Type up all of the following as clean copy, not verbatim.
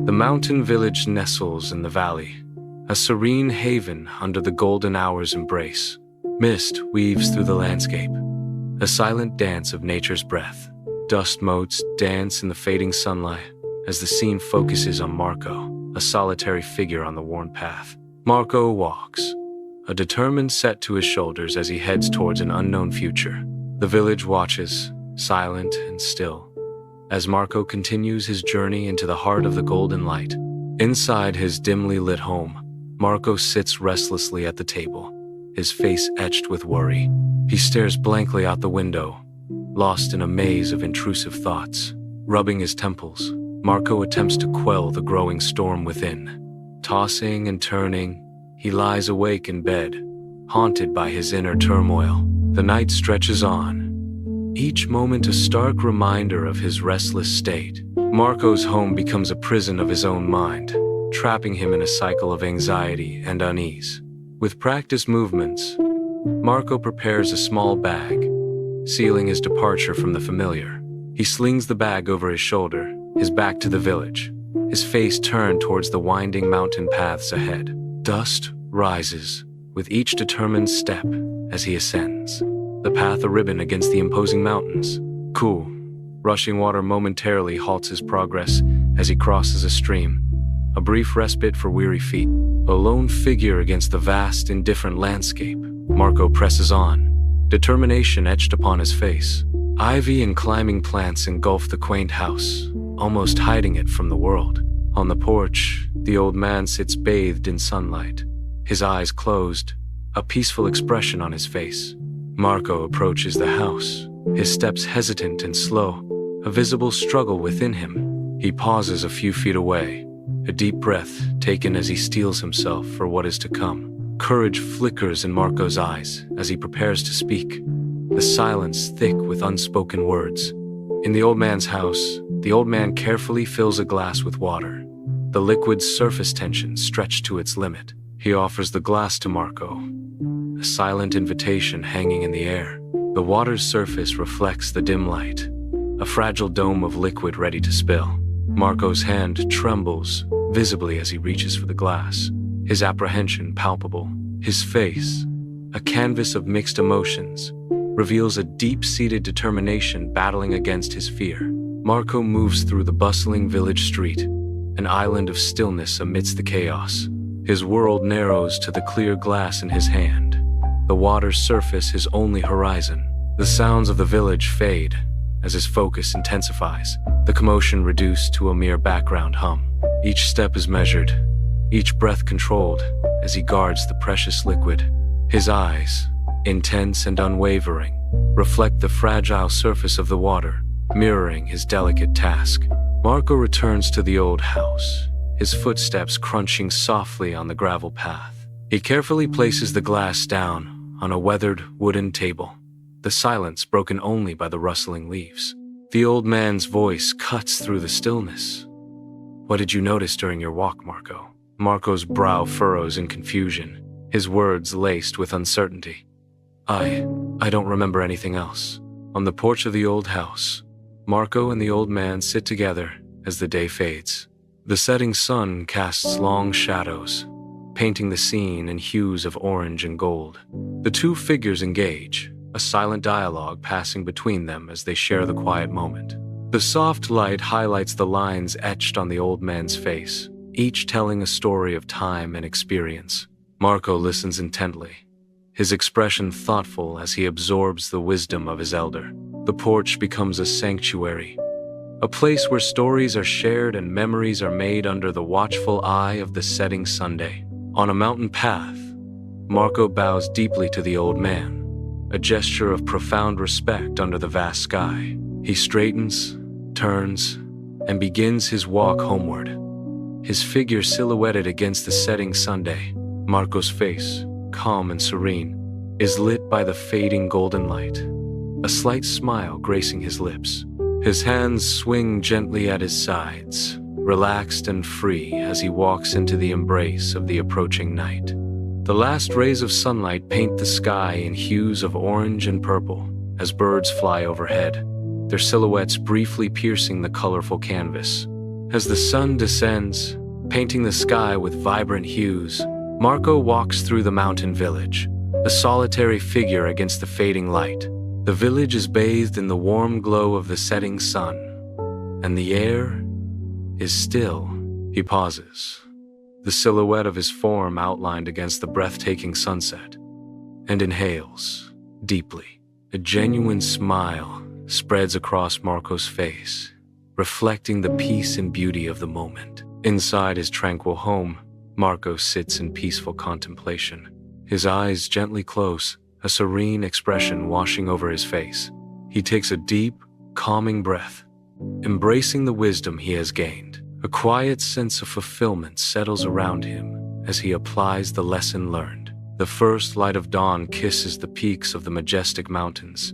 The mountain village nestles in the valley, a serene haven under the golden hour's embrace. Mist weaves through the landscape, a silent dance of nature's breath. Dust motes dance in the fading sunlight as the scene focuses on Marco, a solitary figure on the worn path. Marco walks, a determined set to his shoulders as he heads towards an unknown future. The village watches, silent and still, as Marco continues his journey into the heart of the golden light. Inside his dimly lit home, Marco sits restlessly at the table, his face etched with worry. He stares blankly out the window, lost in a maze of intrusive thoughts. Rubbing his temples, Marco attempts to quell the growing storm within. Tossing and turning, he lies awake in bed, haunted by his inner turmoil. The night stretches on, each moment a stark reminder of his restless state. Marco's home becomes a prison of his own mind, trapping him in a cycle of anxiety and unease. With practiced movements, Marco prepares a small bag, sealing his departure from the familiar. He slings the bag over his shoulder, his back to the village, his face turned towards the winding mountain paths ahead. Dust rises with each determined step as he ascends, the path a ribbon against the imposing mountains. Cool, rushing water momentarily halts his progress as he crosses a stream, a brief respite for weary feet. A lone figure against the vast, indifferent landscape, Marco presses on, determination etched upon his face. Ivy and climbing plants engulf the quaint house, almost hiding it from the world. On the porch, the old man sits bathed in sunlight, his eyes closed, a peaceful expression on his face. Marco approaches the house, his steps hesitant and slow, a visible struggle within him. He pauses a few feet away, a deep breath taken as he steels himself for what is to come. Courage flickers in Marco's eyes as he prepares to speak, the silence thick with unspoken words. In the old man's house, the old man carefully fills a glass with water, the liquid's surface tension stretched to its limit. He offers the glass to Marco, a silent invitation hanging in the air. The water's surface reflects the dim light, a fragile dome of liquid ready to spill. Marco's hand trembles visibly as he reaches for the glass, his apprehension palpable. His face, a canvas of mixed emotions, reveals a deep-seated determination battling against his fear. Marco moves through the bustling village street, an island of stillness amidst the chaos. His world narrows to the clear glass in his hand, the water's surface his only horizon. The sounds of the village fade as his focus intensifies, the commotion reduced to a mere background hum. Each step is measured, each breath controlled as he guards the precious liquid. His eyes, intense and unwavering, reflect the fragile surface of the water, mirroring his delicate task. Marco returns to the old house, his footsteps crunching softly on the gravel path. He carefully places the glass down on a weathered wooden table, the silence broken only by the rustling leaves. The old man's voice cuts through the stillness. "What did you notice during your walk, Marco?" Marco's brow furrows in confusion, his words laced with uncertainty. I don't remember anything else." On the porch of the old house, Marco and the old man sit together as the day fades. The setting sun casts long shadows, painting the scene in hues of orange and gold. The two figures engage, a silent dialogue passing between them as they share the quiet moment. The soft light highlights the lines etched on the old man's face, each telling a story of time and experience. Marco listens intently, his expression thoughtful as he absorbs the wisdom of his elder. The porch becomes a sanctuary, a place where stories are shared and memories are made under the watchful eye of the setting Sunday. On a mountain path, Marco bows deeply to the old man, a gesture of profound respect under the vast sky. He straightens, turns, and begins his walk homeward, his figure silhouetted against the setting Sunday. Marco's face, calm and serene, is lit by the fading golden light, a slight smile gracing his lips. His hands swing gently at his sides, relaxed and free as he walks into the embrace of the approaching night. The last rays of sunlight paint the sky in hues of orange and purple as birds fly overhead, their silhouettes briefly piercing the colorful canvas. As the sun descends, painting the sky with vibrant hues, Marco walks through the mountain village, a solitary figure against the fading light. The village is bathed in the warm glow of the setting sun, and the air is still. He pauses, the silhouette of his form outlined against the breathtaking sunset, and inhales deeply. A genuine smile spreads across Marco's face, reflecting the peace and beauty of the moment. Inside his tranquil home, Marco sits in peaceful contemplation, his eyes gently close, a serene expression washing over his face. He takes a deep, calming breath, embracing the wisdom he has gained. A quiet sense of fulfillment settles around him as he applies the lesson learned. The first light of dawn kisses the peaks of the majestic mountains,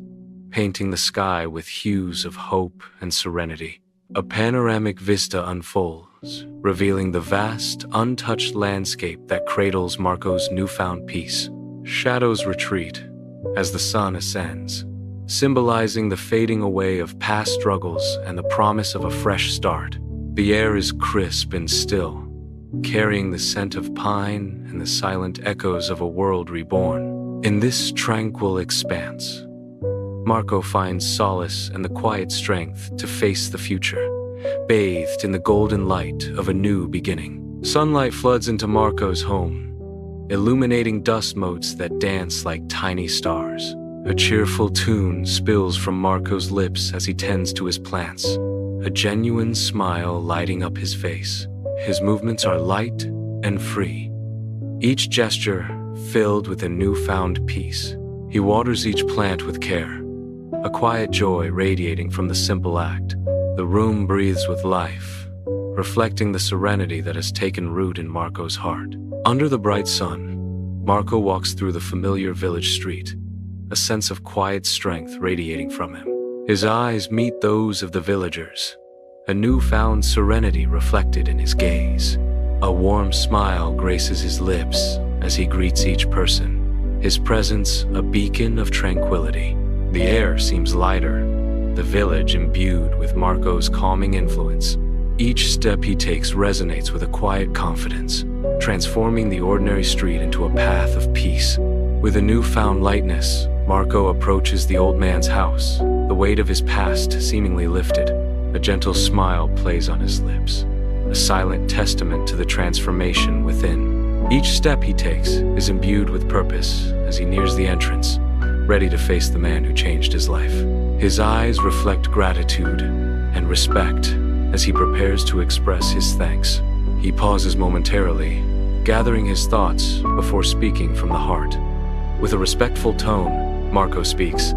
painting the sky with hues of hope and serenity. A panoramic vista unfolds, revealing the vast, untouched landscape that cradles Marco's newfound peace. Shadows retreat as the sun ascends, symbolizing the fading away of past struggles and the promise of a fresh start. The air is crisp and still, carrying the scent of pine and the silent echoes of a world reborn. In this tranquil expanse, Marco finds solace and the quiet strength to face the future, bathed in the golden light of a new beginning. Sunlight floods into Marco's home, illuminating dust motes that dance like tiny stars. A cheerful tune spills from Marco's lips as he tends to his plants, a genuine smile lighting up his face. His movements are light and free, each gesture filled with a newfound peace. He waters each plant with care, a quiet joy radiating from the simple act. The room breathes with life, reflecting the serenity that has taken root in Marco's heart. Under the bright sun, Marco walks through the familiar village street, a sense of quiet strength radiating from him. His eyes meet those of the villagers, a newfound serenity reflected in his gaze. A warm smile graces his lips as he greets each person, his presence a beacon of tranquility. The air seems lighter, the village imbued with Marco's calming influence. Each step he takes resonates with a quiet confidence, transforming the ordinary street into a path of peace. With a newfound lightness, Marco approaches the old man's house, the weight of his past seemingly lifted. A gentle smile plays on his lips, a silent testament to the transformation within. Each step he takes is imbued with purpose as he nears the entrance, ready to face the man who changed his life. His eyes reflect gratitude and respect as he prepares to express his thanks. He pauses momentarily, gathering his thoughts before speaking from the heart. With a respectful tone, Marco speaks.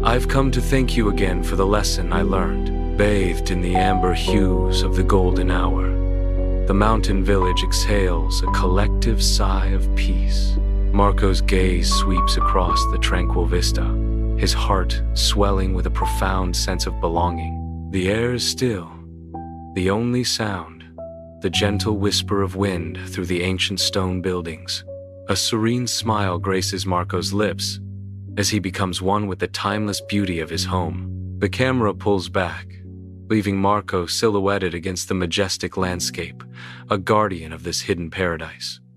"I've come to thank you again for the lesson I learned." Bathed in the amber hues of the golden hour, the mountain village exhales a collective sigh of peace. Marco's gaze sweeps across the tranquil vista, his heart swelling with a profound sense of belonging. The air is still, the only sound, the gentle whisper of wind through the ancient stone buildings. A serene smile graces Marco's lips as he becomes one with the timeless beauty of his home. The camera pulls back, leaving Marco silhouetted against the majestic landscape, a guardian of this hidden paradise.